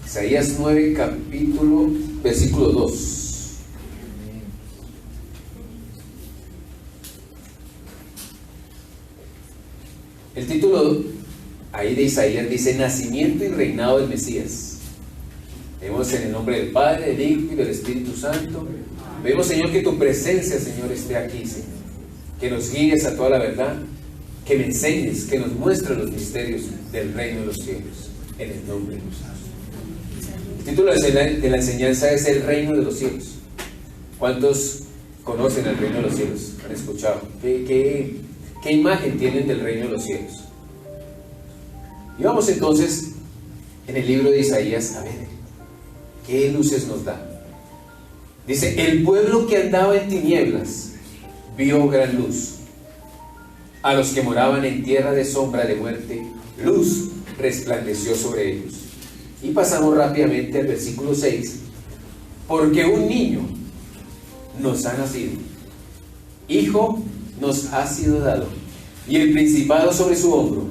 Isaías 9, capítulo, versículo 2. El título ahí de Isaías dice: nacimiento y reinado del Mesías. Vemos en el nombre del Padre, del Hijo y del Espíritu Santo. Vemos, Señor, que tu presencia, Señor, esté aquí, Señor. Que nos guíes a toda la verdad, que me enseñes, que nos muestres los misterios del reino de los cielos, en el nombre de Jesús. El título de la enseñanza es el reino de los cielos. ¿Cuántos conocen el reino de los cielos? ¿Han escuchado? ¿Qué imagen tienen del reino de los cielos? Y vamos entonces en el libro de Isaías a ver qué luces nos da. Dice: el pueblo que andaba en tinieblas vio gran luz. A los que moraban en tierra de sombra de muerte, luz resplandeció sobre ellos. Y pasamos rápidamente al versículo 6. Porque un niño nos ha nacido, hijo nos ha sido dado, y el principado sobre su hombro.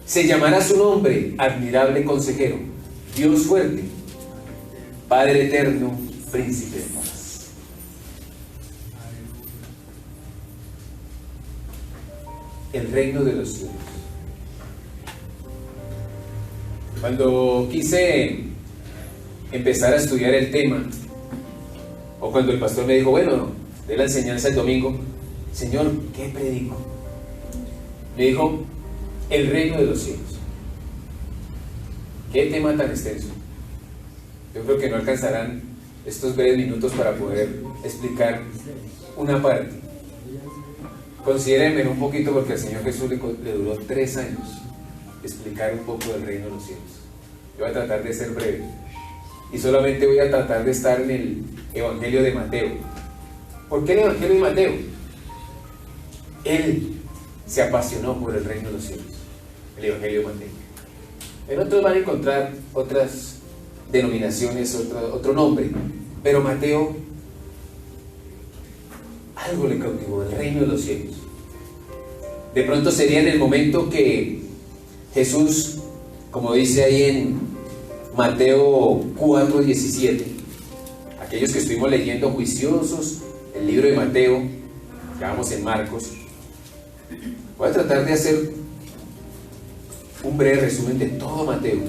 Se llamará su nombre admirable consejero, Dios fuerte, Padre eterno, príncipe de paz. El reino de los cielos. Cuando quise empezar a estudiar el tema, o cuando el pastor me dijo, bueno, de la enseñanza el domingo, Señor, ¿qué predico? Me dijo, el reino de los cielos. ¿Qué tema tan extenso? Yo creo que no alcanzarán estos breves minutos para poder explicar una parte. Considérenme un poquito, porque al Señor Jesús le duró 3 años explicar un poco del reino de los cielos. Yo voy a tratar de ser breve y solamente voy a tratar de estar en el Evangelio de Mateo. ¿Por qué el Evangelio de Mateo? Él se apasionó por el reino de los cielos, el Evangelio de Mateo. En otros van a encontrar otras denominaciones, otro nombre, pero Mateo algo le cautivó, el reino de los cielos. De pronto sería en el momento que Jesús, como dice ahí en Mateo 4:17, aquellos que estuvimos leyendo juiciosos el libro de Mateo, ya vamos en Marcos, voy a tratar de hacer un breve resumen de todo Mateo.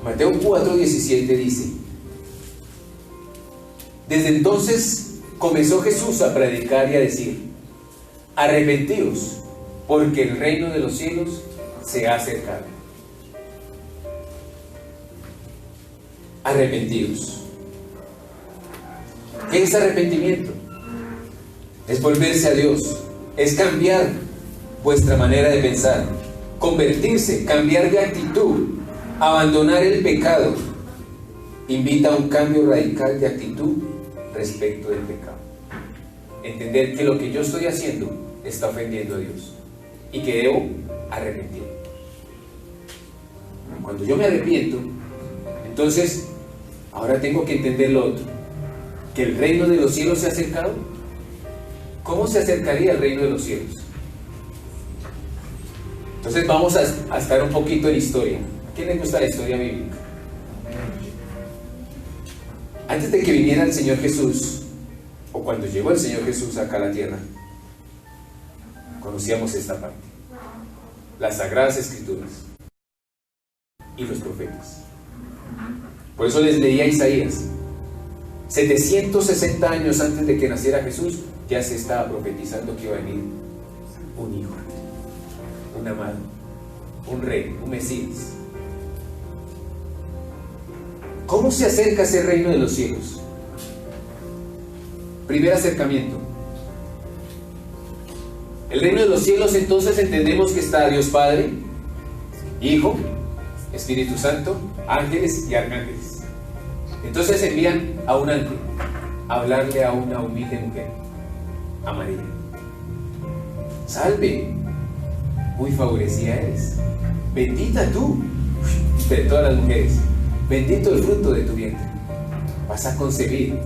Mateo 4:17 dice: desde entonces comenzó Jesús a predicar y a decir: arrepentíos, porque el reino de los cielos se ha acercado. Arrepentíos. ¿Qué es arrepentimiento? Es volverse a Dios, es cambiar vuestra manera de pensar, convertirse, cambiar de actitud, abandonar el pecado. Invita a un cambio radical de actitud respecto del pecado. Entender que lo que yo estoy haciendo está ofendiendo a Dios y que debo arrepentir. Cuando yo me arrepiento, entonces ahora tengo que entender lo otro, que el reino de los cielos se ha acercado. ¿Cómo se acercaría el reino de los cielos? Entonces vamos a estar un poquito en historia. ¿A quién le gusta la historia bíblica? Antes de que viniera el Señor Jesús, o cuando llegó el Señor Jesús acá a la tierra, conocíamos esta parte: las Sagradas Escrituras y los profetas. Por eso les leía Isaías. 760 años antes de que naciera Jesús, ya se estaba profetizando que iba a venir un hijo, un amado, un rey, un Mesías. ¿Cómo se acerca ese reino de los cielos? Primer acercamiento. El reino de los cielos, entonces entendemos que está Dios Padre, Hijo, Espíritu Santo, ángeles y arcángeles. Entonces envían a un ángel a hablarle a una humilde mujer, a María. Salve, muy favorecida eres, bendita tú de todas las mujeres, bendito el fruto de tu vientre. Vas a concebir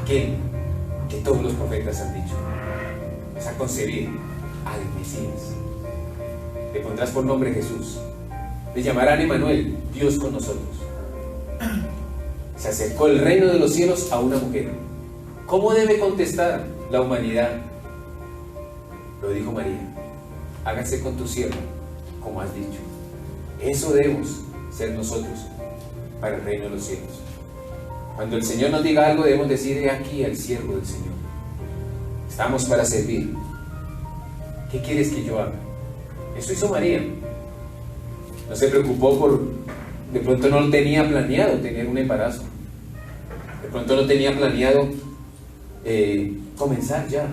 aquel que todos los profetas han dicho. Vas a concebir al Mesías. Le pondrás por nombre Jesús, Le llamarán Emmanuel, Dios con nosotros. Se acercó el reino de los cielos a una mujer. ¿Cómo debe contestar la humanidad? Lo dijo María: hágase con tu sierva, como has dicho. Eso debemos ser nosotros para el reino de los cielos. Cuando el Señor nos diga algo, debemos decir: he aquí al siervo del Señor. Estamos para servir. ¿Qué quieres que yo haga? Eso hizo María. No se preocupó por, de pronto no tenía planeado tener un embarazo. De pronto no tenía planeado comenzar ya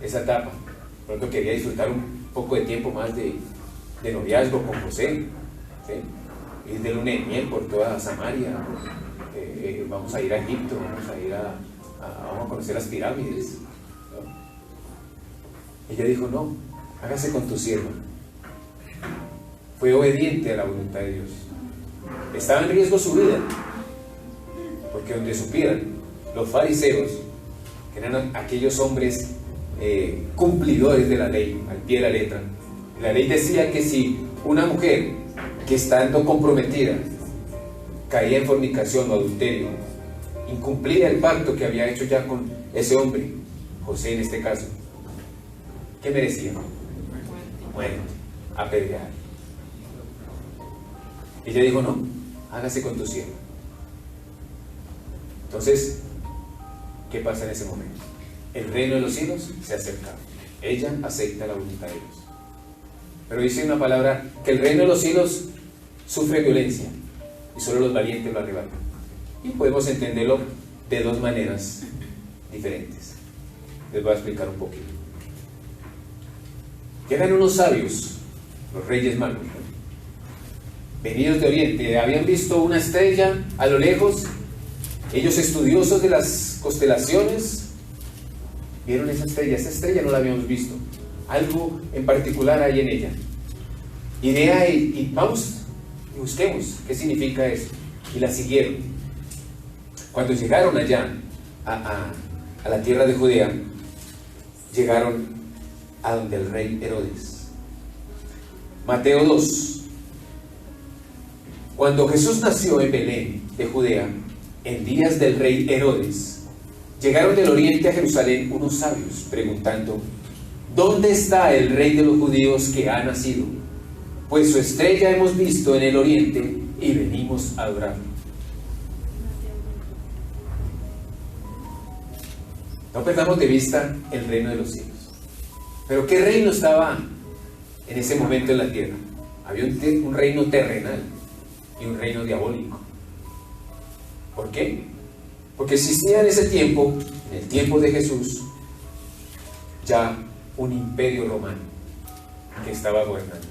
esa etapa. De pronto quería disfrutar un poco de tiempo más de noviazgo con José, ¿sí? Ir de luna de miel por toda Samaria. Vamos a ir a Egipto, vamos a ir vamos a conocer las pirámides, ¿no? Ella dijo: no, hágase con tu sierva. Fue obediente a la voluntad de Dios. Estaba en riesgo su vida, porque donde supieran los fariseos, que eran aquellos hombres cumplidores de la ley, al pie de la letra, la ley decía que si una mujer que estando comprometida caía en fornicación o adulterio, incumplía el pacto que había hecho ya con ese hombre, José en este caso, ¿qué merecía? Muerte, apedrear. Ella dijo: no, hágase con tu sierva. Entonces, ¿qué pasa en ese momento? El reino de los cielos se acerca. Ella acepta la voluntad de Dios. Pero dice una palabra: que el reino de los cielos sufre violencia y solo los valientes lo arrebatan. Y podemos entenderlo de dos maneras diferentes. Les voy a explicar un poquito. Llegan unos sabios, los reyes magos, ¿no? Venidos de Oriente, habían visto una estrella a lo lejos. Ellos, estudiosos de las constelaciones, vieron esa estrella no la habíamos visto. Algo en particular hay en ella. Idea y vamos y busquemos qué significa eso. Y la siguieron. Cuando llegaron allá a la tierra de Judea, llegaron a donde el rey Herodes. Mateo 2. Cuando Jesús nació en Belén de Judea, en días del rey Herodes, llegaron del oriente a Jerusalén unos sabios preguntando: ¿dónde está el rey de los judíos que ha nacido? Pues su estrella hemos visto en el oriente y venimos a adorarlo. No perdamos de vista el reino de los cielos. Pero ¿qué reino estaba en ese momento en la tierra? Había un reino terrenal y un reino diabólico. ¿Por qué? Porque existía en ese tiempo, en el tiempo de Jesús, ya un imperio romano que estaba gobernando.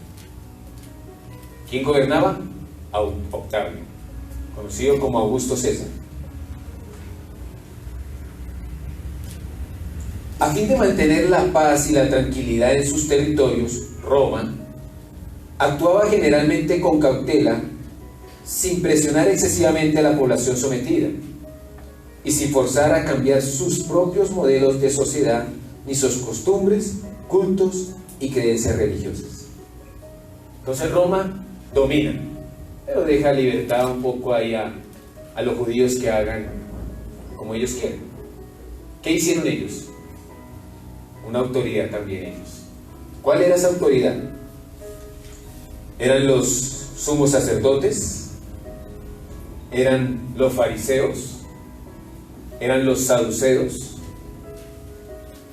¿Quién gobernaba? Octavio, conocido como Augusto César. A fin de mantener la paz y la tranquilidad en sus territorios, Roma actuaba generalmente con cautela, sin presionar excesivamente a la población sometida y sin forzar a cambiar sus propios modelos de sociedad ni sus costumbres, cultos y creencias religiosas. Entonces Roma domina, pero deja libertad un poco ahí a los judíos que hagan como ellos quieren. ¿Qué hicieron ellos? Una autoridad también ellos. ¿Cuál era esa autoridad? Eran los sumos sacerdotes, eran los fariseos, eran los saduceos,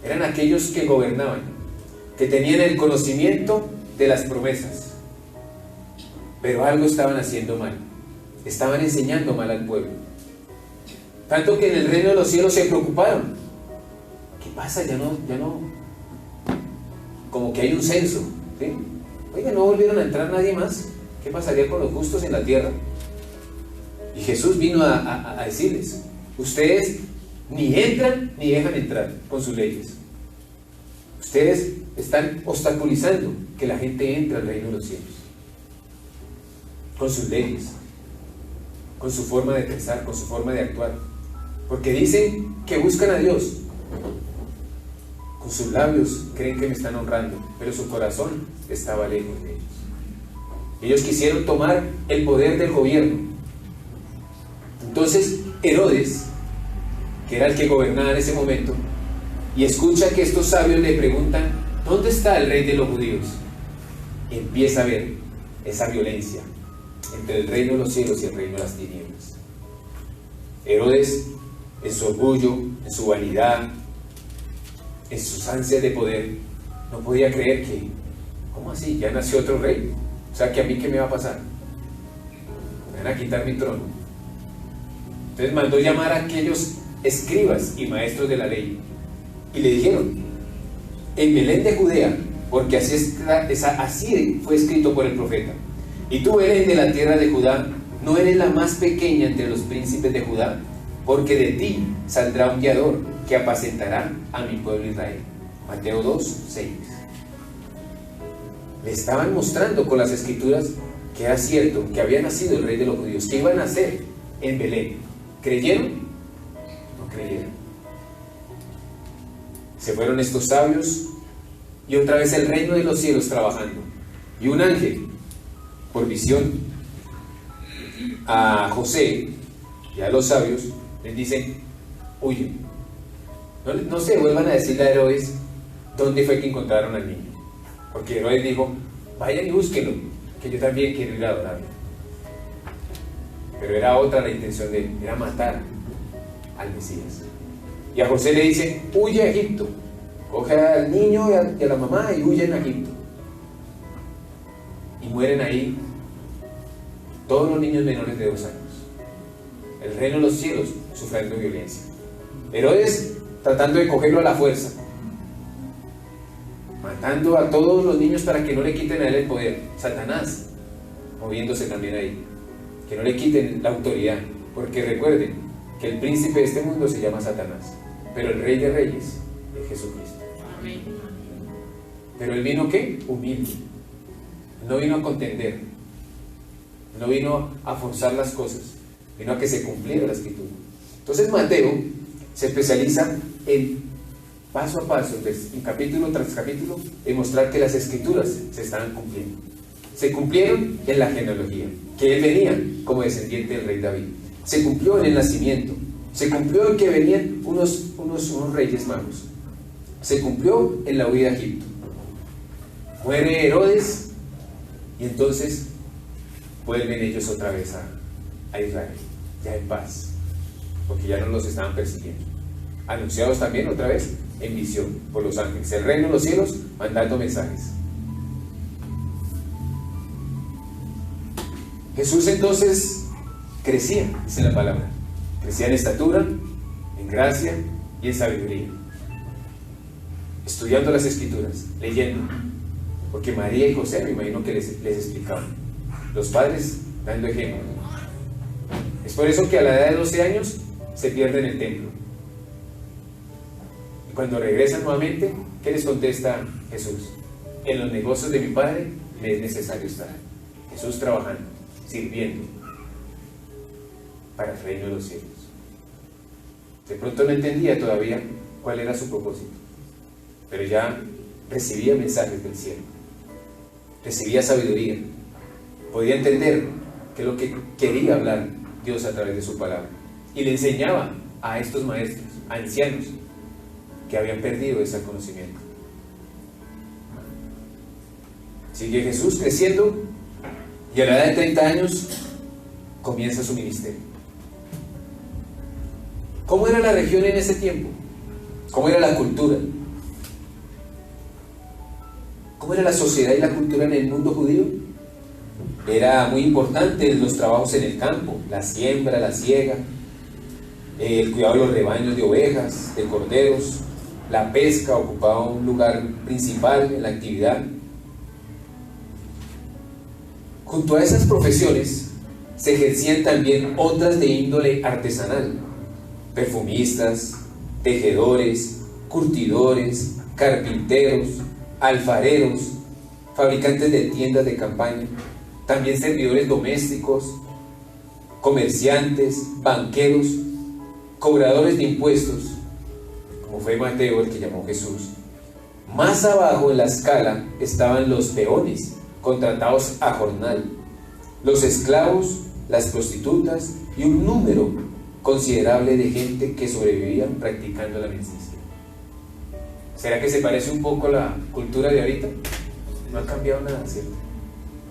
eran aquellos que gobernaban, que tenían el conocimiento de las promesas, pero algo estaban haciendo mal, estaban enseñando mal al pueblo, tanto que en el reino de los cielos se preocuparon. ¿Qué pasa? Ya no, como que hay un censo, ¿sí? Oiga, ¿no volvieron a entrar nadie más? ¿Qué pasaría con los justos en la tierra? Y Jesús vino a decirles: ustedes ni entran ni dejan entrar con sus leyes. Ustedes están obstaculizando que la gente entre al reino de los cielos con sus leyes, con su forma de pensar, con su forma de actuar, porque dicen que buscan a Dios. Con sus labios creen que me están honrando, pero su corazón estaba lejos de ellos. Ellos quisieron tomar el poder del gobierno. Entonces Herodes, que era el que gobernaba en ese momento, y escucha que estos sabios le preguntan: ¿dónde está el rey de los judíos? Y empieza a ver esa violencia entre el reino de los cielos y el reino de las tinieblas. Herodes, en su orgullo, en su vanidad, en sus ansias de poder, no podía creer que, ¿cómo así? Ya nació otro rey. O sea, que a mí, ¿qué me va a pasar? Me van a quitar mi trono. Entonces mandó llamar a aquellos escribas y maestros de la ley y le dijeron: en Belén de Judea, porque así fue escrito por el profeta, y tú, Belén, de la tierra de Judá, no eres la más pequeña entre los príncipes de Judá, porque de ti saldrá un guiador que apacentará a mi pueblo Israel. Mateo 2, 6. Le estaban mostrando con las escrituras que era cierto, que había nacido el rey de los judíos, que iba a nacer en Belén. ¿Creyeron? No creyeron. Se fueron estos sabios y otra vez el reino de los cielos trabajando. Y un ángel, por visión, a José y a los sabios les dice: huyen. No se vuelvan a decirle a Herodes dónde fue que encontraron al niño, porque Herodes dijo: vayan y búsquenlo, que yo también quiero ir a adorarlo. Pero era otra la intención de él, era matar al Mesías. Y a José le dice: huye a Egipto, coge al niño y a la mamá y huyen a Egipto. Y mueren ahí todos los niños menores de 2 años. El reino de los cielos sufriendo violencia. Herodes tratando de cogerlo a la fuerza, matando a todos los niños para que no le quiten a él el poder. Satanás moviéndose también ahí, que no le quiten la autoridad, porque recuerden que el príncipe de este mundo se llama Satanás, pero el rey de reyes es Jesucristo. Amén. Pero él vino, ¿qué? Humilde. No vino a contender, no vino a forzar las cosas, vino a que se cumpliera la escritura. Entonces Mateo se especializa en paso a paso, en capítulo tras capítulo, en mostrar que las escrituras se estaban cumpliendo. Se cumplieron en la genealogía, que él venía como descendiente del rey David. Se cumplió en el nacimiento. Se cumplió en que venían unos reyes magos. Se cumplió en la huida a Egipto. Muere Herodes y entonces vuelven ellos otra vez a Israel, ya en paz, porque ya no los estaban persiguiendo. Anunciados también otra vez en visión por los ángeles, el reino de los cielos mandando mensajes. Jesús entonces crecía, dice la palabra, crecía en estatura, en gracia y en sabiduría, estudiando las escrituras, leyendo, porque María y José, me imagino que les explicaban, los padres dando ejemplo. Es por eso que a la edad de 12 años se pierden el templo. Y cuando regresan nuevamente, ¿qué les contesta Jesús? En los negocios de mi Padre me es necesario estar. Jesús trabajando, sirviendo para el reino de los cielos. De pronto no entendía todavía cuál era su propósito, pero ya recibía mensajes del cielo, recibía sabiduría, podía entender que lo que quería hablar Dios a través de su palabra, y le enseñaba a estos maestros, a ancianos que habían perdido ese conocimiento. Sigue Jesús creciendo y a la edad de 30 años comienza su ministerio. ¿Cómo era la región en ese tiempo? ¿Cómo era la cultura? ¿Cómo era la sociedad y la cultura en el mundo judío? Era muy importante los trabajos en el campo, la siembra, la siega, el cuidado de los rebaños de ovejas, de corderos, la pesca ocupaba un lugar principal en la actividad. Junto a esas profesiones se ejercían también otras de índole artesanal: perfumistas, tejedores, curtidores, carpinteros, alfareros, fabricantes de tiendas de campaña, también servidores domésticos, comerciantes, banqueros, cobradores de impuestos, como fue Mateo el que llamó Jesús. Más abajo en la escala estaban los peones, contratados a jornal, los esclavos, las prostitutas y un número considerable de gente que sobrevivía practicando la mendicidad. ¿Será que se parece un poco a la cultura de ahorita? No ha cambiado nada, ¿cierto?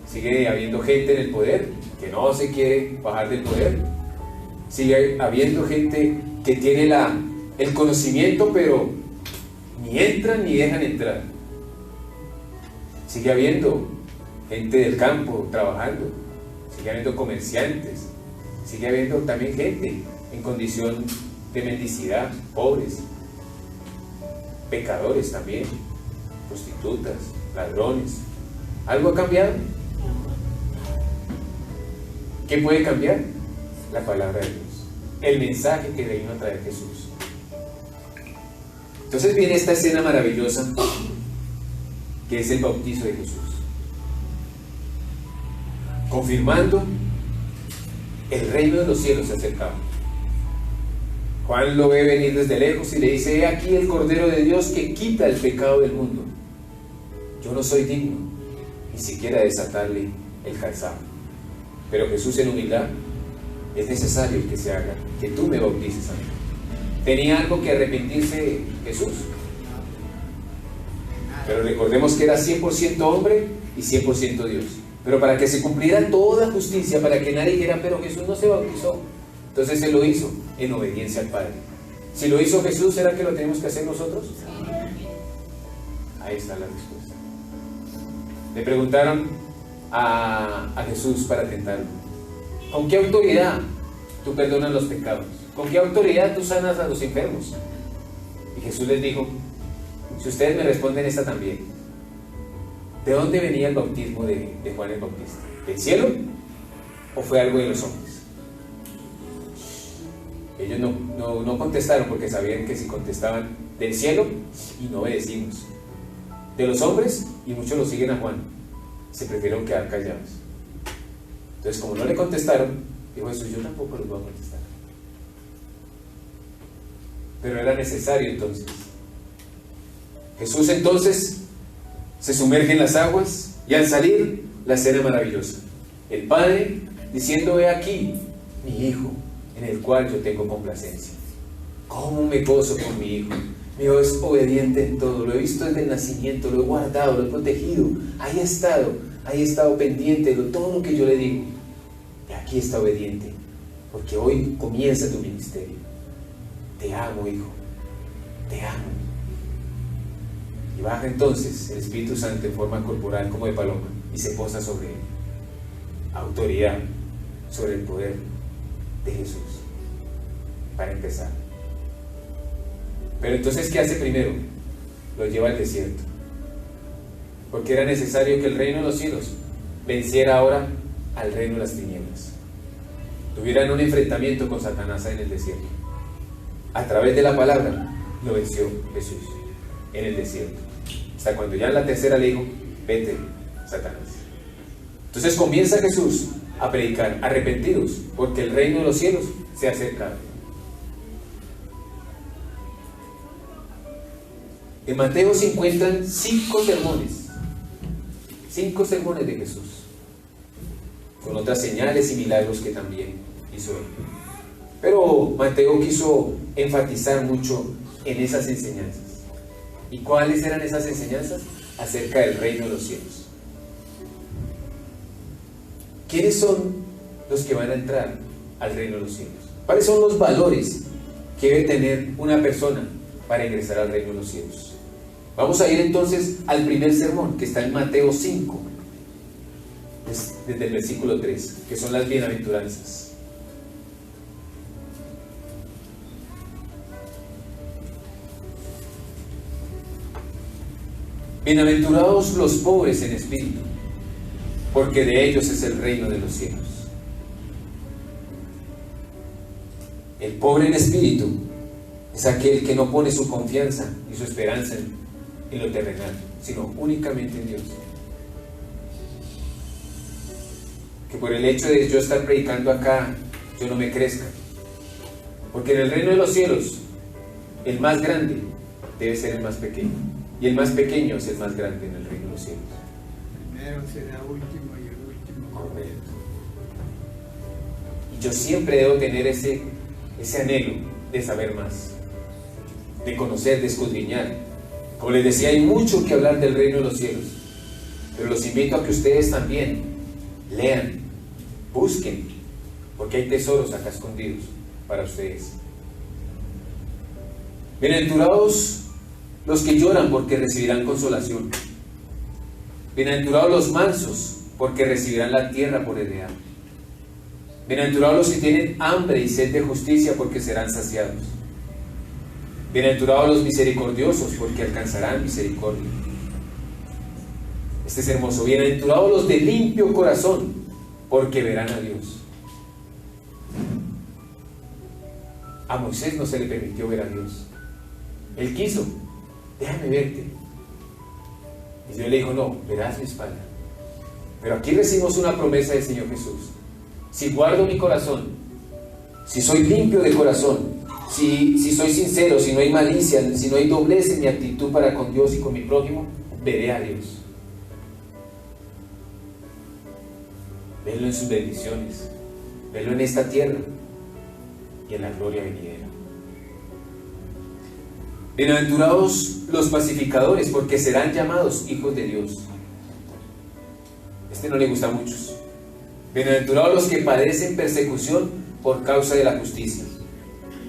Sigue habiendo gente en el poder que no se quiere bajar del poder. Sigue habiendo gente que tiene el conocimiento, pero ni entran ni dejan entrar. Sigue habiendo gente del campo trabajando. Sigue habiendo comerciantes. Sigue habiendo también gente en condición de mendicidad, pobres, pecadores también, prostitutas, ladrones. ¿Algo ha cambiado? ¿Qué puede cambiar? La palabra de Dios, el mensaje que le vino a traer Jesús. Entonces viene esta escena maravillosa que es el bautizo de Jesús, confirmando el reino de los cielos se acercaba. Juan lo ve venir desde lejos y le dice: he aquí el Cordero de Dios que quita el pecado del mundo. Yo no soy digno ni siquiera de desatarle el calzado, pero Jesús en humildad: es necesario que se haga, que tú me bautices a mí. ¿Tenía algo que arrepentirse Jesús? Pero recordemos que era 100% hombre y 100% Dios. Pero para que se cumpliera toda justicia, para que nadie dijera: pero Jesús no se bautizó. Entonces Él lo hizo en obediencia al Padre. Si lo hizo Jesús, ¿será que lo tenemos que hacer nosotros? Ahí está la respuesta. Le preguntaron a Jesús para tentarlo: ¿con qué autoridad tú perdonas los pecados? ¿Con qué autoridad tú sanas a los enfermos? Y Jesús les dijo: si ustedes me responden esta también, ¿de dónde venía el bautismo de Juan el Bautista? ¿Del cielo o fue algo de los hombres? Ellos no contestaron, porque sabían que si contestaban del cielo y no obedecimos, de los hombres, y muchos lo siguen a Juan, se prefirieron quedar callados. Entonces, como no le contestaron, dijo Jesús: yo tampoco los voy a contestar. Pero era necesario entonces. Jesús entonces se sumerge en las aguas, y al salir, la escena maravillosa: el Padre diciendo: he aquí mi Hijo, en el cual yo tengo complacencia. ¿Cómo me gozo con mi Hijo? Mi Hijo es obediente en todo. Lo he visto desde el nacimiento, lo he guardado, lo he protegido. Ahí he estado pendiente de todo lo que yo le digo. Y aquí está obediente, porque hoy comienza tu ministerio. Te amo, Hijo, te amo. Y baja entonces el Espíritu Santo en forma corporal como de paloma y se posa sobre él. Autoridad sobre el poder de Jesús, para empezar. Pero entonces, ¿qué hace primero? Lo lleva al desierto, porque era necesario que el reino de los cielos venciera ahora al reino de las tinieblas. Tuvieran un enfrentamiento con Satanás en el desierto. A través de la palabra lo venció Jesús en el desierto, hasta cuando ya en la tercera le dijo: vete, Satanás. Entonces comienza Jesús a predicar: arrepentidos, porque el reino de los cielos se ha acercado. En Mateo se encuentran 5 sermones de Jesús, con otras señales y milagros que también hizo él. Pero Mateo quiso enfatizar mucho en esas enseñanzas. ¿Y cuáles eran esas enseñanzas? Acerca del reino de los cielos. ¿Quiénes son los que van a entrar al reino de los cielos? ¿Cuáles son los valores que debe tener una persona para ingresar al reino de los cielos? Vamos a ir entonces al primer sermón, que está en Mateo 5, desde el versículo 3, que son las bienaventuranzas. Bienaventurados los pobres en espíritu, porque de ellos es el reino de los cielos. El pobre en espíritu es aquel que no pone su confianza y su esperanza en lo terrenal, sino únicamente en Dios. Que por el hecho de yo estar predicando acá, yo no me crezca, porque en el reino de los cielos el más grande debe ser el más pequeño, y el más pequeño es el más grande en el reino de los cielos. primero será último y el último. Correcto. Y yo siempre debo tener ese anhelo de saber más, de conocer, de escudriñar. Como les decía, hay mucho que hablar del reino de los cielos, pero los invito a que ustedes también lean, busquen, porque hay tesoros acá escondidos para ustedes. Bienaventurados los que lloran, porque recibirán consolación. Bienaventurados los mansos, porque recibirán la tierra por heredad. Bienaventurados los que tienen hambre y sed de justicia, porque serán saciados. Bienaventurados los misericordiosos, porque alcanzarán misericordia. Este es hermoso. Bienaventurados los de limpio corazón, porque verán a Dios. A Moisés no se le permitió ver a Dios. Él quiso, déjame verte. Y Dios le dijo, no, verás mi espalda. Pero aquí recibimos una promesa del Señor Jesús. Si guardo mi corazón, si soy limpio de corazón, si soy sincero, si no hay malicia, si no hay doblez en mi actitud para con Dios y con mi prójimo, veré a Dios. Verlo en sus bendiciones, verlo en esta tierra y en la gloria venidera. Bienaventurados los pacificadores, porque serán llamados hijos de Dios. Este no le gusta a muchos. Bienaventurados los que padecen persecución por causa de la justicia,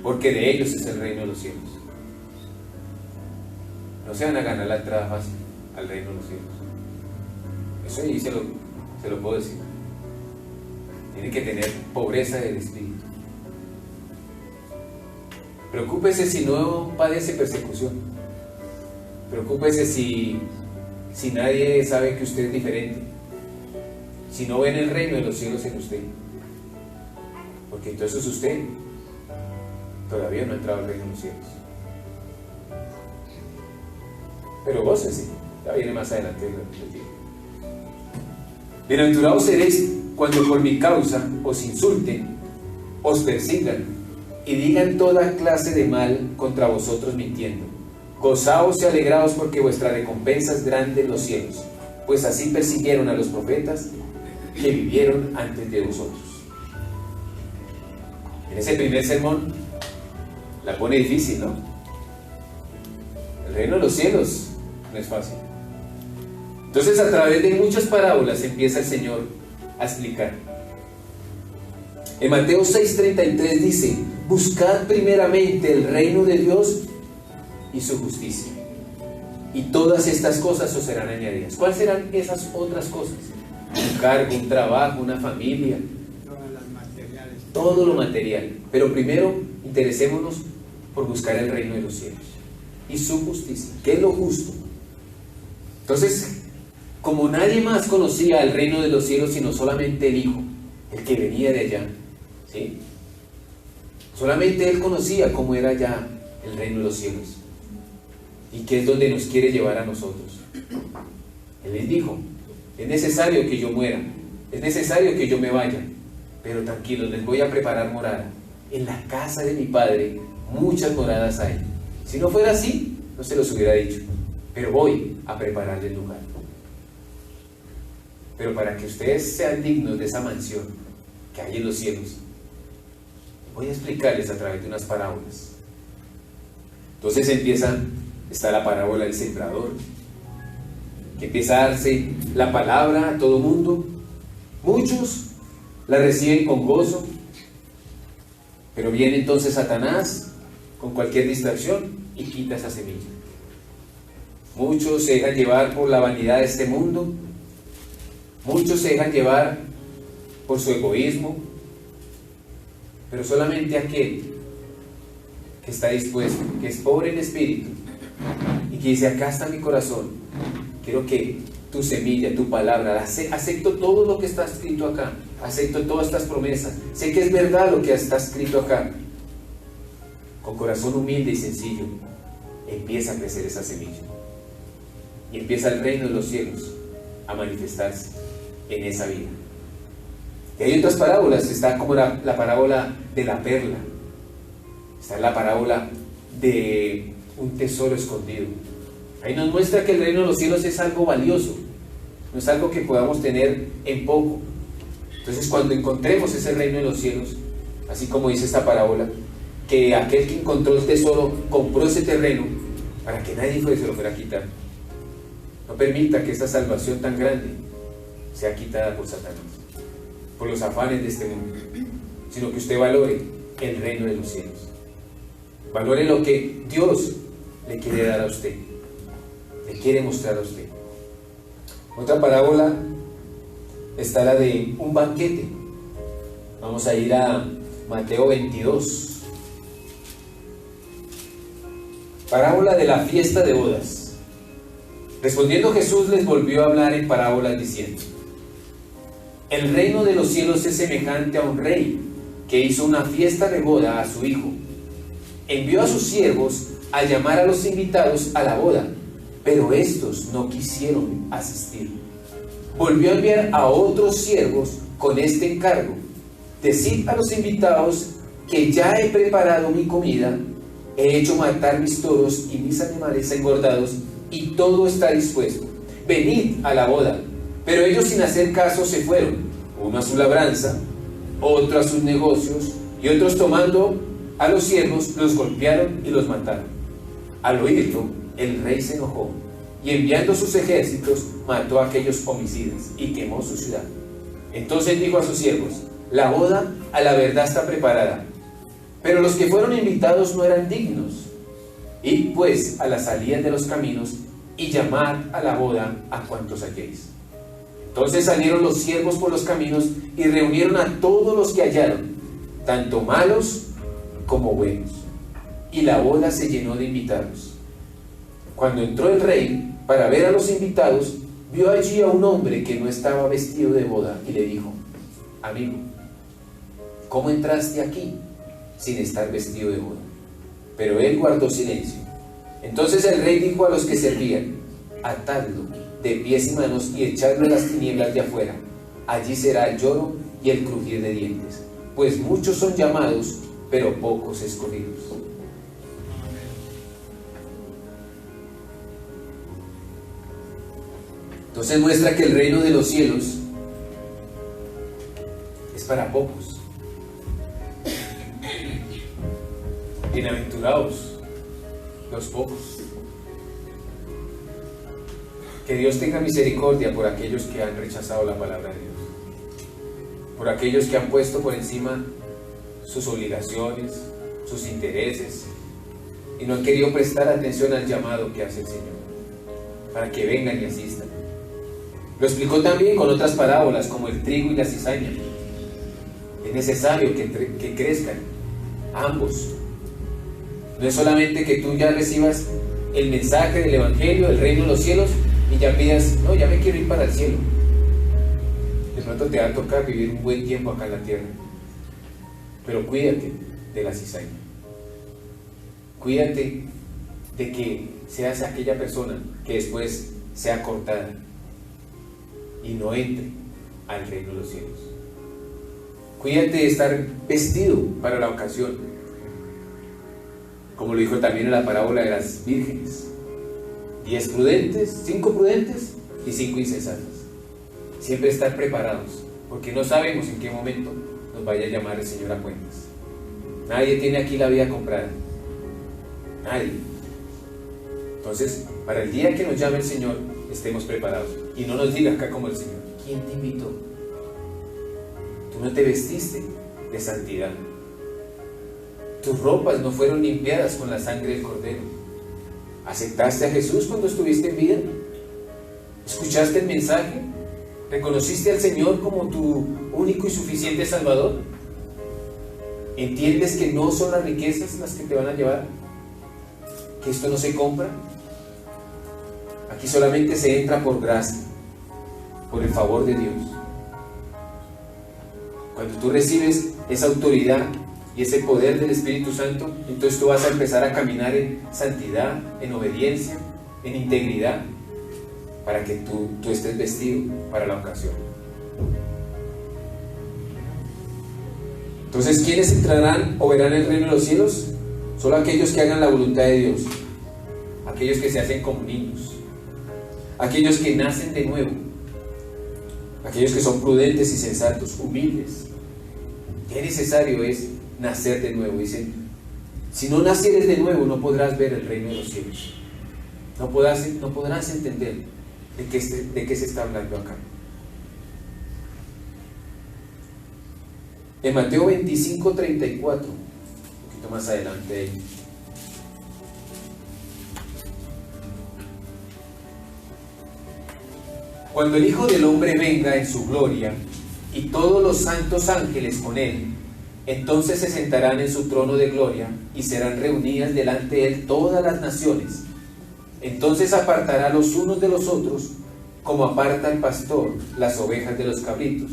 porque de ellos es el reino de los cielos. No se van a ganar la entrada fácil al reino de los cielos. Eso ahí se lo puedo decir. Tienen que tener pobreza del espíritu. Preocúpese si no padece persecución. Preocúpese si nadie sabe que usted es diferente. Si no ven el reino de los cielos en usted. Porque entonces usted todavía no ha entrado al reino de los cielos. Pero gócese, ya viene más adelante el tiempo. Bienaventurados seréis cuando por mi causa os insulten, os persigan y digan toda clase de mal contra vosotros mintiendo. Gozaos y alegraos, porque vuestra recompensa es grande en los cielos, pues así persiguieron a los profetas que vivieron antes de vosotros. En ese primer sermón la pone difícil, ¿no? El reino de los cielos no es fácil. Entonces, a través de muchas parábolas empieza el Señor a explicar. En Mateo 6:33 dice: buscad primeramente el reino de Dios y su justicia, y todas estas cosas os serán añadidas. ¿Cuáles serán esas otras cosas? Un cargo, un trabajo, una familia, todo lo material. Pero primero interesémonos por buscar el reino de los cielos y su justicia, que es lo justo. Entonces, como nadie más conocía el reino de los cielos sino solamente el Hijo, el que venía de allá, ¿sí? Solamente Él conocía cómo era ya el reino de los cielos y que es donde nos quiere llevar a nosotros. Él les dijo: es necesario que yo muera, es necesario que yo me vaya, pero tranquilos, les voy a preparar morada. En la casa de mi Padre muchas moradas hay. Si no fuera así, no se los hubiera dicho, pero voy a prepararles lugar. Pero para que ustedes sean dignos de esa mansión que hay en los cielos, voy a explicarles a través de unas parábolas. Entonces está la parábola del sembrador, que empieza a darse la palabra a todo mundo. Muchos la reciben con gozo, pero viene entonces Satanás con cualquier distracción y quita esa semilla. Muchos se dejan llevar por la vanidad de este mundo, muchos se dejan llevar por su egoísmo, pero solamente aquel que está dispuesto, que es pobre en espíritu y que dice: acá está mi corazón, quiero que tu semilla, tu palabra, acepto todo lo que está escrito acá, acepto todas estas promesas, sé que es verdad lo que está escrito acá. Con corazón humilde y sencillo empieza a crecer esa semilla y empieza el reino de los cielos a manifestarse en esa vida. Y hay otras parábolas, está como la parábola de la perla, está la parábola de un tesoro escondido. Ahí nos muestra que el reino de los cielos es algo valioso, no es algo que podamos tener en poco. Entonces, cuando encontremos ese reino de los cielos, así como dice esta parábola, que aquel que encontró el tesoro compró ese terreno para que nadie se lo fuera a quitar. No permita que esta salvación tan grande sea quitada por Satanás, por los afanes de este mundo, sino que usted valore el reino de los cielos. Valore lo que Dios le quiere dar a usted, le quiere mostrar a usted. Otra parábola está la de un banquete. Vamos a ir a Mateo 22. Parábola de la fiesta de bodas. Respondiendo Jesús les volvió a hablar en parábolas diciendo: el reino de los cielos es semejante a un rey que hizo una fiesta de boda a su hijo. Envió a sus siervos a llamar a los invitados a la boda, pero estos no quisieron asistir. Volvió a enviar a otros siervos con este encargo: decid a los invitados que ya he preparado mi comida, he hecho matar mis toros y mis animales engordados, y todo está dispuesto. Venid a la boda. Pero ellos, sin hacer caso, se fueron, uno a su labranza, otro a sus negocios, y otros, tomando a los siervos, los golpearon y los mataron. Al oírlo, el rey se enojó, y enviando sus ejércitos, mató a aquellos homicidas y quemó su ciudad. Entonces dijo a sus siervos: la boda a la verdad está preparada, pero los que fueron invitados no eran dignos. Id pues a las salidas de los caminos y llamad a la boda a cuantos halléis. Entonces salieron los siervos por los caminos y reunieron a todos los que hallaron, tanto malos como buenos, y la boda se llenó de invitados. Cuando entró el rey para ver a los invitados, vio allí a un hombre que no estaba vestido de boda y le dijo: amigo, ¿cómo entraste aquí sin estar vestido de boda? Pero él guardó silencio. Entonces el rey dijo a los que servían: atadlo de pies y manos y echadlo en las tinieblas de afuera. Allí será el lloro y el crujir de dientes, pues muchos son llamados, pero pocos escogidos. Entonces muestra que el reino de los cielos es para pocos. Bienaventurados los pocos. Que Dios tenga misericordia por aquellos que han rechazado la palabra de Dios, por aquellos que han puesto por encima sus obligaciones, sus intereses, y no han querido prestar atención al llamado que hace el Señor, para que vengan y asistan. Lo explicó también con otras parábolas, como el trigo y la cizaña. Es necesario que crezcan ambos. No es solamente que tú ya recibas el mensaje del Evangelio, del reino de los cielos, y ya pidas: no, ya me quiero ir para el cielo. De pronto te va a tocar vivir un buen tiempo acá en la tierra, pero cuídate de la cizaña. Cuídate de que seas aquella persona que después sea cortada y no entre al reino de los cielos. Cuídate de estar vestido para la ocasión, como lo dijo también en la parábola de las vírgenes: 10 prudentes, 5 prudentes y 5 insensatas. Siempre estar preparados, porque no sabemos en qué momento nos vaya a llamar el Señor a cuentas. Nadie tiene aquí la vida comprada, nadie. Entonces, para el día que nos llame el Señor, estemos preparados, y no nos diga acá como el Señor: ¿quién te invitó? Tú no te vestiste de santidad, tus ropas no fueron limpiadas con la sangre del Cordero. ¿Aceptaste a Jesús cuando estuviste en vida? ¿Escuchaste el mensaje? ¿Reconociste al Señor como tu único y suficiente Salvador? ¿Entiendes que no son las riquezas las que te van a llevar? ¿Que esto no se compra? Aquí solamente se entra por gracia, por el favor de Dios. Cuando tú recibes esa autoridad y ese poder del Espíritu Santo, entonces tú vas a empezar a caminar en santidad, en obediencia, en integridad, para que tú estés vestido para la ocasión. Entonces, ¿quiénes entrarán o verán el reino de los cielos? Solo aquellos que hagan la voluntad de Dios, aquellos que se hacen como niños, aquellos que nacen de nuevo, aquellos que son prudentes y sensatos, humildes. Qué necesario es nacer de nuevo. Dicen, si no nacieres de nuevo no podrás ver el reino de los cielos. No podrás entender de qué se está hablando acá. En Mateo 25:34, un poquito más adelante ahí. Cuando el Hijo del Hombre venga en su gloria y todos los santos ángeles con él, entonces se sentarán en su trono de gloria y serán reunidas delante de él todas las naciones. Entonces apartará los unos de los otros, como aparta el pastor las ovejas de los cabritos,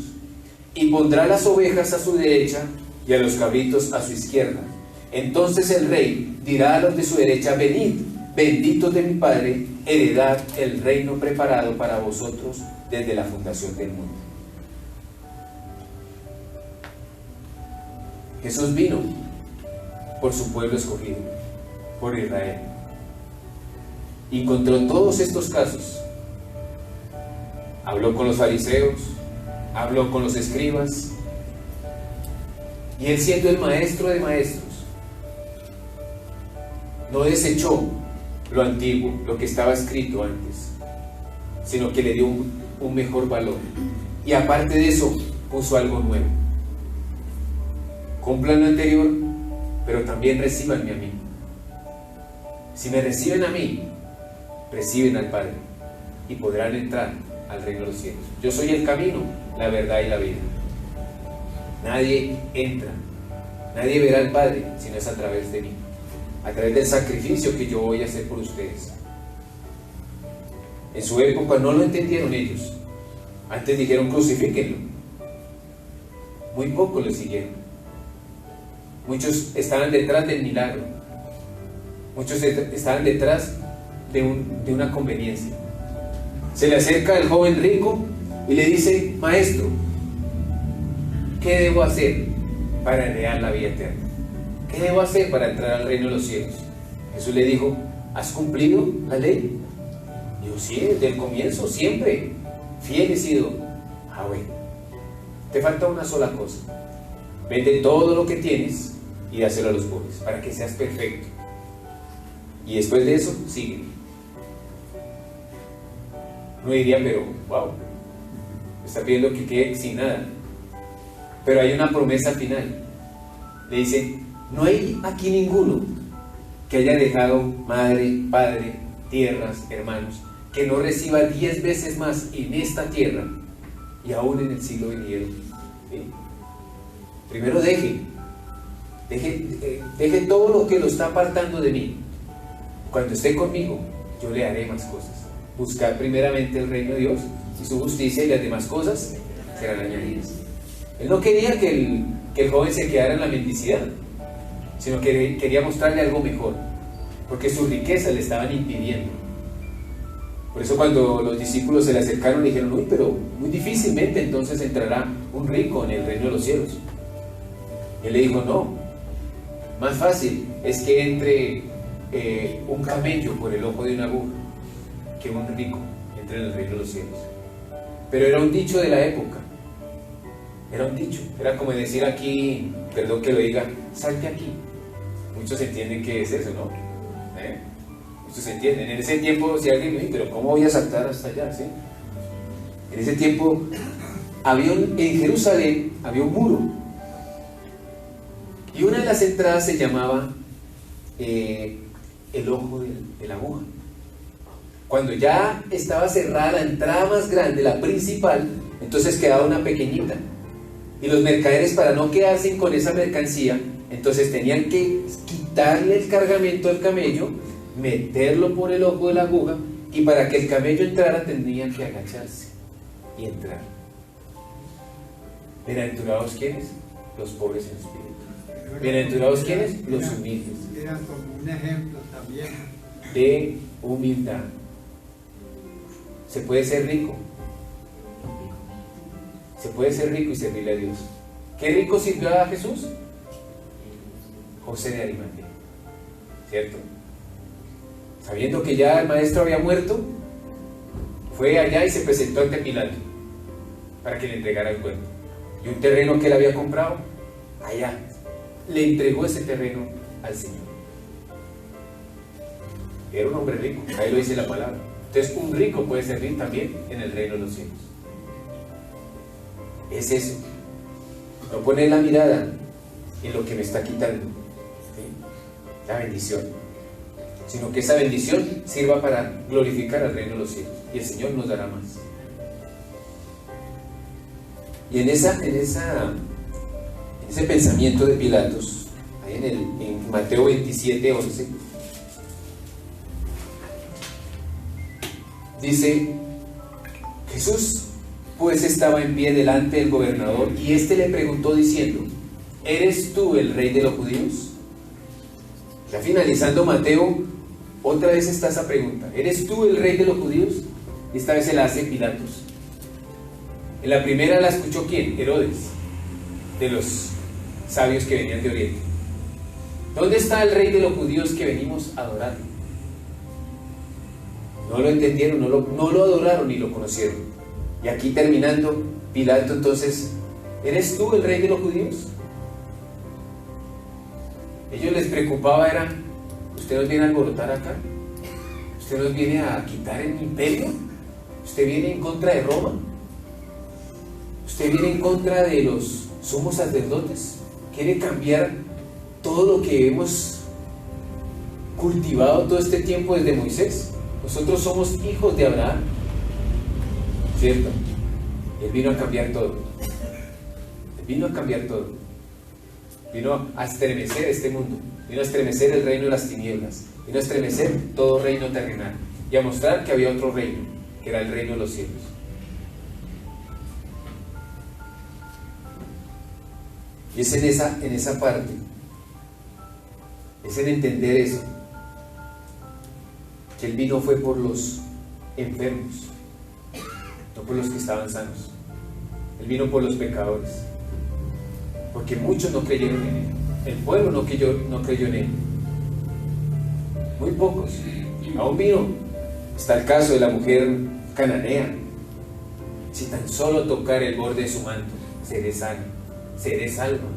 y pondrá las ovejas a su derecha y a los cabritos a su izquierda. Entonces el rey dirá a los de su derecha: venid, benditos de mi Padre, heredad el reino preparado para vosotros desde la fundación del mundo. Jesús vino por su pueblo escogido, por Israel. Encontró todos estos casos. Habló con los fariseos, habló con los escribas, y él, siendo el maestro de maestros, no desechó lo antiguo, lo que estaba escrito antes, sino que le dio un mejor valor. Y aparte de eso, puso algo nuevo. Cumplan lo anterior, pero también recíbanme a mí. Si me reciben a mí, reciben al Padre y podrán entrar al reino de los cielos. Yo soy el camino, la verdad y la vida. Nadie entra, nadie verá al Padre si no es a través de mí, a través del sacrificio que yo voy a hacer por ustedes. En su época no lo entendieron ellos. Antes dijeron: crucifíquenlo. Muy pocos le siguieron. Muchos estaban detrás del milagro. Muchos estaban detrás de una conveniencia. Se le acerca el joven rico y le dice: maestro, ¿qué debo hacer para heredar la vida eterna? ¿Qué debo hacer para entrar al reino de los cielos? Jesús le dijo: ¿has cumplido la ley? Dijo: sí, desde el comienzo, siempre. Fiel he sido. Ah, bueno. Te falta una sola cosa. Vende todo lo que tienes y dáselo a los pobres, para que seas perfecto. Y después de eso, sigue. Uno diría: pero, wow, me está pidiendo que quede sin nada. Pero hay una promesa final. Le dice: no hay aquí ninguno que haya dejado madre, padre, tierras, hermanos, que no reciba 10 veces más en esta tierra y aún en el siglo venidero. ¿Sí? Primero deje todo lo que lo está apartando de mí. Cuando esté conmigo, yo le haré más cosas. Buscar primeramente el reino de Dios y su justicia, y las demás cosas serán añadidas. Él no quería que el joven se quedara en la mendicidad, sino que quería mostrarle algo mejor, porque sus riquezas le estaban impidiendo. Por eso cuando los discípulos se le acercaron, le dijeron: uy, pero muy difícilmente entonces entrará un rico en el reino de los cielos. Y él le dijo: no, más fácil es que entre un camello por el ojo de una aguja que un rico entre en el reino de los cielos. Pero era un dicho de la época. Era un dicho, era como decir aquí, perdón que lo diga, salte aquí. Muchos entienden que es eso, ¿no? Muchos entienden. En ese tiempo, si alguien me dice: pero ¿cómo voy a saltar hasta allá? ¿Sí? En ese tiempo en Jerusalén había un muro, y una de las entradas se llamaba el ojo de la aguja. Cuando ya estaba cerrada la entrada más grande, la principal, entonces quedaba una pequeñita. Y los mercaderes, para no quedarse con esa mercancía, entonces tenían que quitarle el cargamento al camello, meterlo por el ojo de la aguja, y para que el camello entrara tenían que agacharse y entrar. Bienaventurados, ¿quiénes? Los pobres en espíritu. Bienaventurados, ¿quiénes? Los humildes. Era como un ejemplo también de humildad. Se puede ser rico. Se puede ser rico y servirle a Dios. ¿Qué rico sirvió a Jesús? José de Arimatea, ¿cierto? Sabiendo que ya el maestro había muerto, fue allá y se presentó ante Pilato. para que le entregara el cuerpo. Y un terreno que él había comprado, allá, le entregó ese terreno al Señor. Era un hombre rico, ahí lo dice la palabra. Entonces un rico puede servir también en el reino de los cielos. Es eso. No poner la mirada en lo que me está quitando, ¿sí?, la bendición, sino que esa bendición sirva para glorificar al reino de los cielos, y el Señor nos dará más. Y en ese pensamiento de Pilatos, ahí en Mateo 27:11, dice: Jesús pues estaba en pie delante del gobernador, y éste le preguntó diciendo: ¿eres tú el rey de los judíos? Ya finalizando Mateo, otra vez está esa pregunta: ¿eres tú el rey de los judíos? Y esta vez se la hace Pilatos. En la primera la escuchó ¿quién? Herodes, de los sabios que venían de Oriente. ¿Dónde está el rey de los judíos que venimos a adorar? No lo entendieron, no lo adoraron ni lo conocieron. Y aquí terminando, Pilato entonces: ¿eres tú el rey de los judíos? Ellos les preocupaba era: ¿usted nos viene a alborotar acá? ¿Usted nos viene a quitar el imperio? ¿Usted viene en contra de Roma? ¿Usted viene en contra de los sumos sacerdotes? ¿Quiere cambiar todo lo que hemos cultivado todo este tiempo desde Moisés? Nosotros somos hijos de Abraham, ¿cierto? Él vino a cambiar todo. Él vino a cambiar todo. Vino a estremecer este mundo. Vino a estremecer el reino de las tinieblas. Vino a estremecer todo reino terrenal. Y a mostrar que había otro reino, que era el reino de los cielos. Y es en esa parte, es en entender eso, que Él vino fue por los enfermos, no por los que estaban sanos. Él vino por los pecadores, porque muchos no creyeron en Él. El pueblo no creyó en Él. Muy pocos. Aún vino. Está el caso de la mujer cananea: si tan solo tocar el borde de su manto, seré sana, seré salva.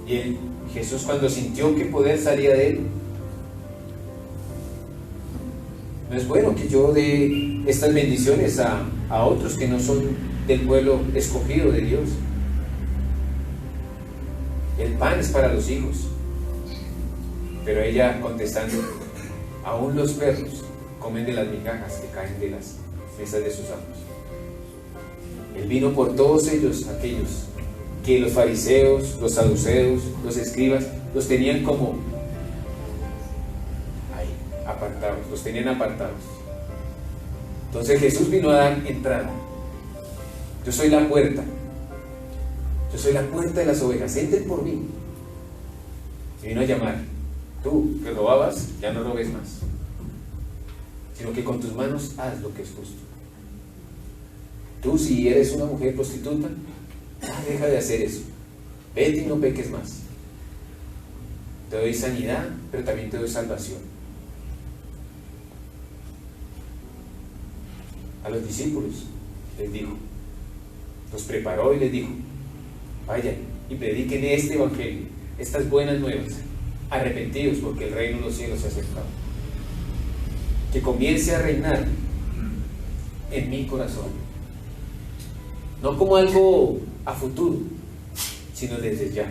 Y Jesús, cuando sintió que poder salía de Él: no es bueno que yo dé estas bendiciones a otros que no son del pueblo escogido de Dios. El pan es para los hijos. Pero ella contestando: aún los perros comen de las migajas que caen de las mesas de sus amos. Él vino por todos ellos, aquellos que los fariseos, los saduceos, los escribas los tenían como ahí, apartados, los tenían apartados. Entonces Jesús vino a dar entrada. Yo soy la puerta. Yo soy la puerta de las ovejas. Entren por mí. Y vino a llamar: tú que robabas, ya no robes más, sino que con tus manos haz lo que es justo. Tú, si eres una mujer prostituta, deja de hacer eso. Vete y no peques más. Te doy sanidad, pero también te doy salvación. A los discípulos les dijo, los preparó y les dijo: vayan y prediquen este evangelio, estas buenas nuevas, arrepentidos porque el reino de los cielos se ha acercado. Que comience a reinar en mi corazón, no como algo a futuro, sino desde ya.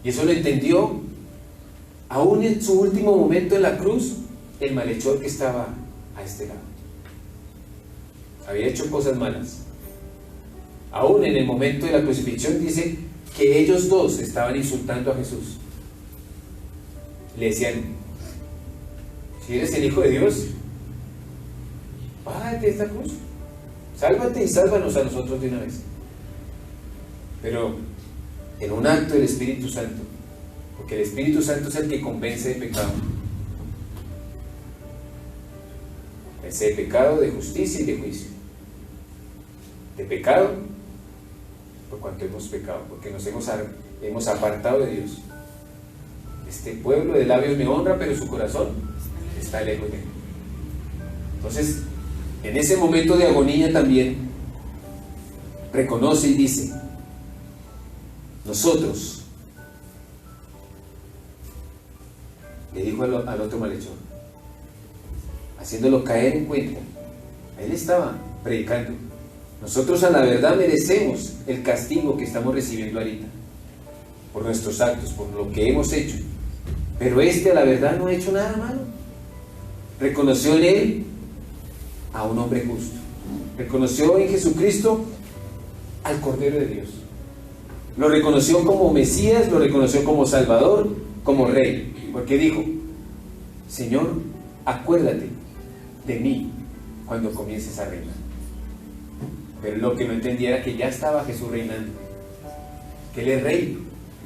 Y eso lo entendió aún en su último momento en la cruz el malhechor que estaba a este lado. Había hecho cosas malas. Aún en el momento de la crucifixión dice que ellos dos estaban insultando a Jesús. Le decían: si eres el Hijo de Dios, bájate de esta cruz, sálvate y sálvanos a nosotros de una vez. Pero en un acto del Espíritu Santo, porque el Espíritu Santo es el que convence de pecado. Convence de pecado, de justicia y de juicio. De pecado, por cuanto hemos pecado, porque nos hemos apartado de Dios. Este pueblo de labios me honra, pero su corazón está lejos de mí. Entonces, en ese momento de agonía también reconoce y dice, nosotros, le dijo al otro malhechor, haciéndolo caer en cuenta, él estaba predicando, nosotros a la verdad merecemos el castigo que estamos recibiendo ahorita, por nuestros actos, por lo que hemos hecho, pero este a la verdad no ha hecho nada malo. Reconoció en él a un hombre justo, reconoció en Jesucristo al Cordero de Dios, lo reconoció como Mesías, lo reconoció como Salvador, como Rey, porque dijo, Señor, acuérdate de mí cuando comiences a reinar. Pero lo que no entendía era que ya estaba Jesús reinando, que Él es Rey.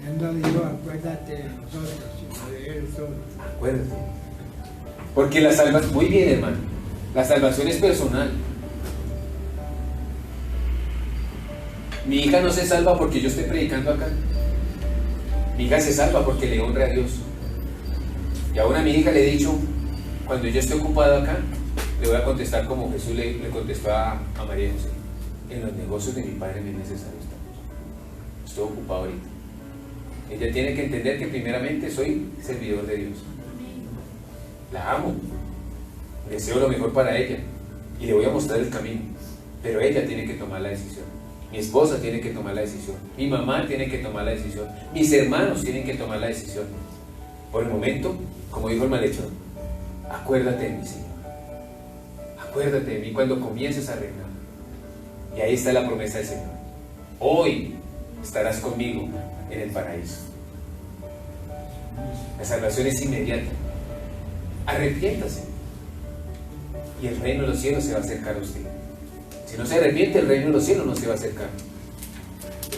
Él no dijo, acuérdate de nosotros, sino de Él solo. Acuérdate. Porque la salvación, muy bien hermano, la salvación es personal. Mi hija no se salva porque yo esté predicando acá. Mi hija se salva porque le honra a Dios. Y aún a mi hija le he dicho, cuando yo esté ocupado acá, le voy a contestar como Jesús le contestó a María José. En los negocios de mi padre me es necesario estar. Estoy ocupado ahorita. Ella tiene que entender que primeramente soy servidor de Dios. La amo. Deseo lo mejor para ella. Y le voy a mostrar el camino. Pero ella tiene que tomar la decisión. Mi esposa tiene que tomar la decisión. Mi mamá tiene que tomar la decisión. Mis hermanos tienen que tomar la decisión. Por el momento, como dijo el malhechor, acuérdate de mí, Señor. Acuérdate de mí cuando comiences a reinar. Y ahí está la promesa del Señor. Hoy estarás conmigo en el paraíso. La salvación es inmediata. Arrepiéntase. Y el reino de los cielos se va a acercar a usted. Si no se arrepiente, el reino de los cielos no se va a acercar.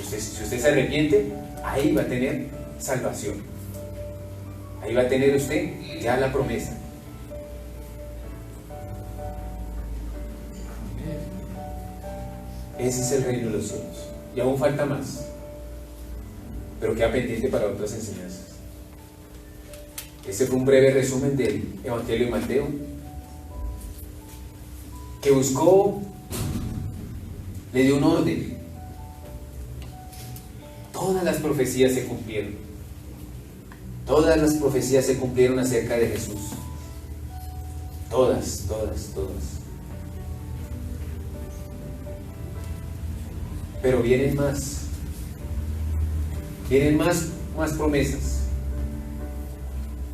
Si usted se arrepiente, ahí va a tener salvación. Ahí va a tener usted ya la promesa. Ese es el reino de los cielos. Y aún falta más, pero queda pendiente para otras enseñanzas. Ese fue un breve resumen del Evangelio de Mateo, que buscó, le dio un orden. Todas las profecías se cumplieron. Todas las profecías se cumplieron acerca de Jesús. Todas. Pero vienen más. Vienen más promesas.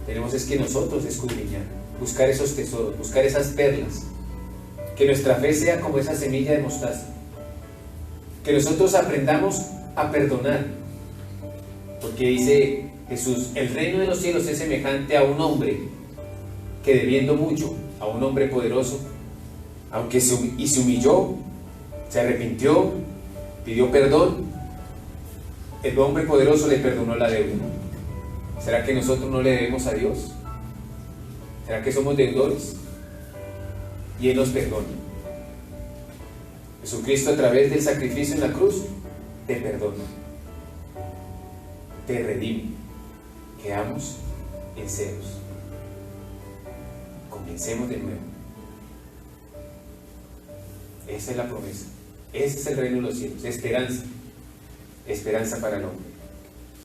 Tenemos es que nosotros escudriñar, buscar esos tesoros, buscar esas perlas. Que nuestra fe sea como esa semilla de mostaza. Que nosotros aprendamos a perdonar. Porque dice Jesús, el reino de los cielos es semejante a un hombre que debiendo mucho, a un hombre poderoso, aunque se humilló, se arrepintió, pidió perdón, el hombre poderoso le perdonó la deuda. ¿Será que nosotros no le debemos a Dios? ¿Será que somos deudores? Y Él nos perdona. Jesucristo, a través del sacrificio en la cruz, te perdona, te redime. Quedamos en ceros. Comencemos de nuevo. Esa es la promesa. Ese es el reino de los cielos. Esperanza. Esperanza para el hombre.